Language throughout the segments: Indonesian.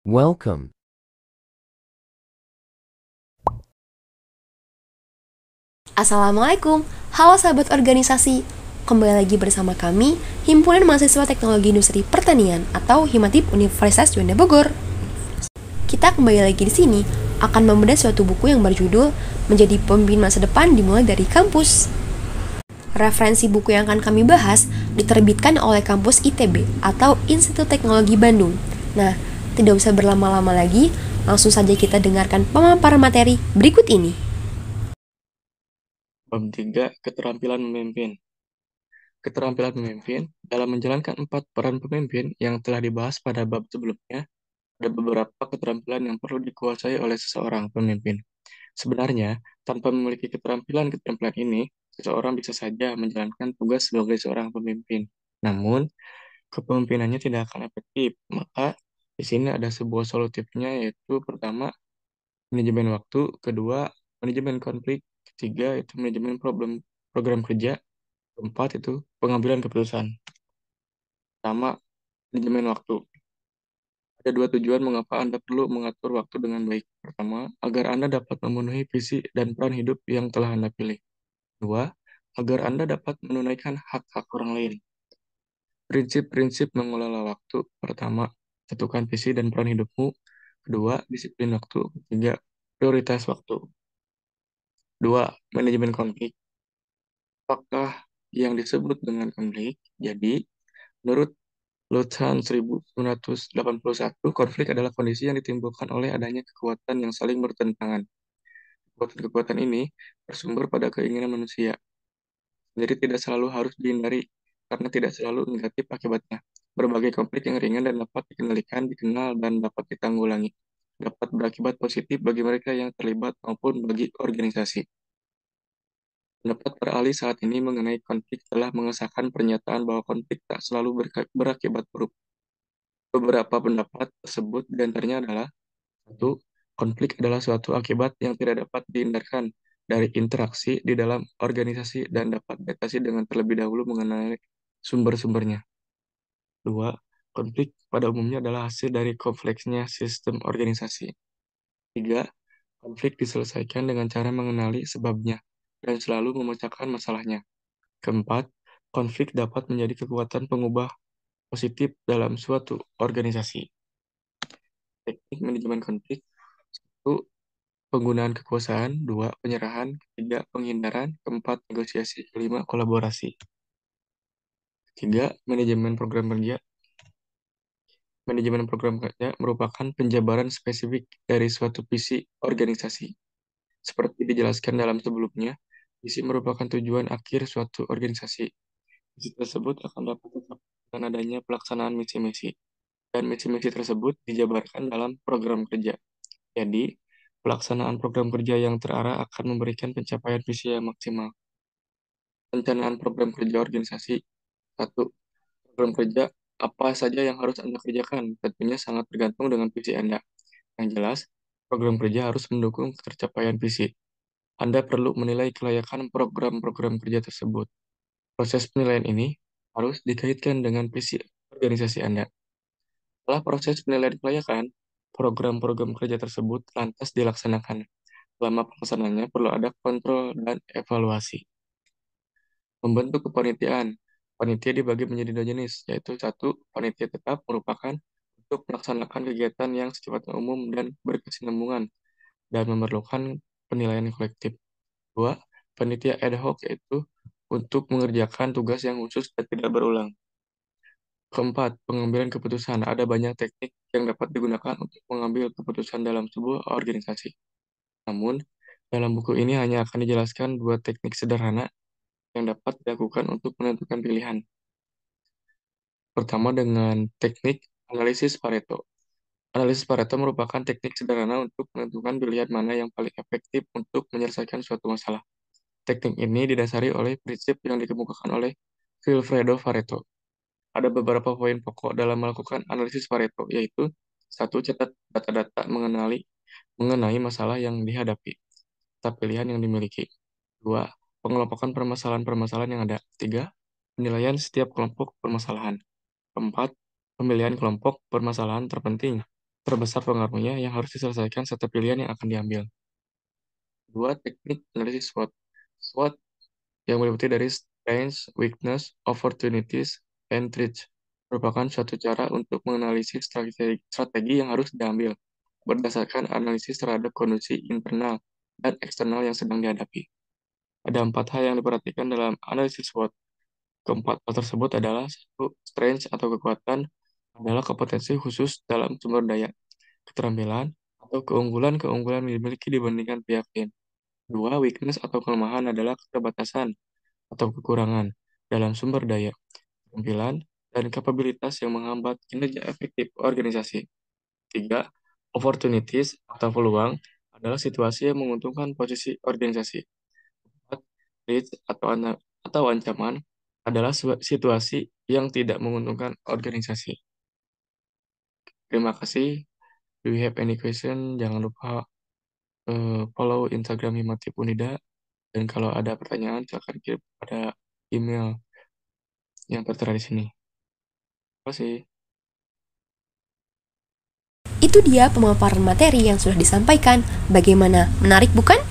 Welcome. Assalamualaikum, halo sahabat organisasi. Kembali lagi bersama kami, Himpunan Mahasiswa Teknologi Industri Pertanian atau Himatip Universitas Juanda Bogor. Kita kembali lagi di sini akan membedah suatu buku yang berjudul Menjadi Pemimpin Masa Depan dimulai dari kampus. Referensi buku yang akan kami bahas diterbitkan oleh kampus ITB atau Institut Teknologi Bandung. Nah, tidak usah berlama-lama lagi, langsung saja kita dengarkan pemaparan materi berikut ini. Bab 3. Keterampilan memimpin. Keterampilan memimpin dalam menjalankan 4 peran pemimpin yang telah dibahas pada bab sebelumnya, ada beberapa keterampilan yang perlu dikuasai oleh seseorang pemimpin. Sebenarnya, tanpa memiliki keterampilan-keterampilan ini, seseorang bisa saja menjalankan tugas sebagai seorang pemimpin. Namun, kepemimpinannya tidak akan efektif. Maka, di sini ada sebuah solutifnya, yaitu pertama, manajemen waktu, kedua, manajemen konflik, ketiga, itu manajemen program kerja, keempat itu pengambilan keputusan. Pertama, manajemen waktu. Ada dua tujuan mengapa Anda perlu mengatur waktu dengan baik. Pertama, agar Anda dapat memenuhi visi dan peran hidup yang telah Anda pilih. Dua, agar Anda dapat menunaikan hak-hak orang lain. Prinsip-prinsip mengelola waktu. Pertama, tentukan visi dan peran hidupmu. Kedua, disiplin waktu. Ketiga, prioritas waktu. Dua, manajemen konflik. Apakah yang disebut dengan konflik? Jadi, menurut Luthran 1981, konflik adalah kondisi yang ditimbulkan oleh adanya kekuatan yang saling bertentangan. Kekuatan-kekuatan ini bersumber pada keinginan manusia. Jadi tidak selalu harus dihindari, karena tidak selalu negatif akibatnya. Berbagai konflik yang ringan dan dapat dikendalikan, dikenal, dan dapat ditanggulangi. Dapat berakibat positif bagi mereka yang terlibat maupun bagi organisasi. Pendapat para ahli saat ini mengenai konflik telah mengesahkan pernyataan bahwa konflik tak selalu berakibat buruk. Beberapa pendapat tersebut diantaranya adalah: satu, konflik adalah suatu akibat yang tidak dapat dihindarkan dari interaksi di dalam organisasi dan dapat diatasi dengan terlebih dahulu mengenai sumber-sumbernya. Dua, konflik pada umumnya adalah hasil dari kompleksnya sistem organisasi. Tiga, konflik diselesaikan dengan cara mengenali sebabnya dan selalu memecahkan masalahnya. Keempat, konflik dapat menjadi kekuatan pengubah positif dalam suatu organisasi. Teknik manajemen konflik. Satu, penggunaan kekuasaan. Dua, penyerahan. Ketiga, penghindaran. Keempat, negosiasi. Kelima, kolaborasi. Ketiga, manajemen program kerja. Manajemen program kerja merupakan penjabaran spesifik dari suatu visi organisasi. Seperti dijelaskan dalam sebelumnya, visi merupakan tujuan akhir suatu organisasi. Visi tersebut akan dapat tercapai dengan adanya pelaksanaan misi-misi, dan misi-misi tersebut dijabarkan dalam program kerja. Jadi, pelaksanaan program kerja yang terarah akan memberikan pencapaian visi yang maksimal. Perencanaan program kerja organisasi. Satu, program kerja apa saja yang harus Anda kerjakan? Tentunya sangat bergantung dengan visi Anda. Yang jelas, program kerja harus mendukung tercapaian visi. Anda perlu menilai kelayakan program-program kerja tersebut. Proses penilaian ini harus dikaitkan dengan visi organisasi Anda. Setelah proses penilaian kelayakan, program-program kerja tersebut lantas dilaksanakan. Selama pelaksanaannya perlu ada kontrol dan evaluasi. Membentuk kepanitiaan. Panitia dibagi menjadi dua jenis, yaitu satu, panitia tetap merupakan untuk melaksanakan kegiatan yang sifatnya umum dan berkesinambungan dan memerlukan penilaian kolektif. Dua, panitia ad hoc, yaitu untuk mengerjakan tugas yang khusus dan tidak berulang. Keempat, pengambilan keputusan. Ada banyak teknik yang dapat digunakan untuk mengambil keputusan dalam sebuah organisasi. Namun, dalam buku ini hanya akan dijelaskan dua teknik sederhana yang dapat dilakukan untuk menentukan pilihan. Pertama, dengan teknik analisis Pareto. Analisis Pareto merupakan teknik sederhana untuk menentukan pilihan mana yang paling efektif untuk menyelesaikan suatu masalah. Teknik ini didasari oleh prinsip yang dikemukakan oleh Vilfredo Pareto. Ada beberapa poin pokok dalam melakukan analisis Pareto, yaitu: satu, catat data-data mengenai masalah yang dihadapi, serta pilihan yang dimiliki. Dua, pengelompokan permasalahan-permasalahan yang ada. Tiga, penilaian setiap kelompok permasalahan. Keempat, pemilihan kelompok permasalahan terpenting. terbesar pengaruhnya yang harus diselesaikan serta pilihan yang akan diambil. Dua, teknik analisis SWOT. SWOT yang meliputi dari strengths, weakness, opportunities, and threats merupakan suatu cara untuk menganalisis strategi yang harus diambil berdasarkan analisis terhadap kondisi internal dan eksternal yang sedang dihadapi. Ada 4 hal yang diperhatikan dalam analisis SWOT. Keempat hal tersebut adalah: satu, strengths atau kekuatan adalah kompetensi khusus dalam sumber daya, keterampilan, atau keunggulan-keunggulan yang dimiliki dibandingkan pihak lain. Dua, weakness atau kelemahan adalah keterbatasan atau kekurangan dalam sumber daya, keterampilan, dan kapabilitas yang menghambat kinerja efektif organisasi. Tiga, opportunities atau peluang adalah situasi yang menguntungkan posisi organisasi. Empat, threats atau ancaman adalah situasi yang tidak menguntungkan organisasi. Terima kasih. Do you have any question? Jangan lupa follow Instagram Himatip Unida. Dan kalau ada pertanyaan, silakan kirim pada email yang tertera di sini. Terima kasih. Itu dia pemaparan materi yang sudah disampaikan. Bagaimana? Menarik bukan?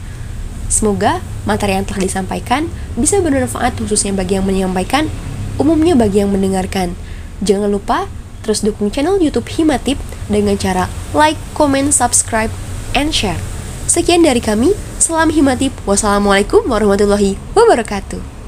Semoga materi yang telah disampaikan bisa bermanfaat khususnya bagi yang menyampaikan, umumnya bagi yang mendengarkan. Jangan lupa terus dukung channel YouTube Himatip dengan cara like, comment, subscribe, and share. Sekian dari kami, salam Himatip. Wassalamualaikum warahmatullahi wabarakatuh.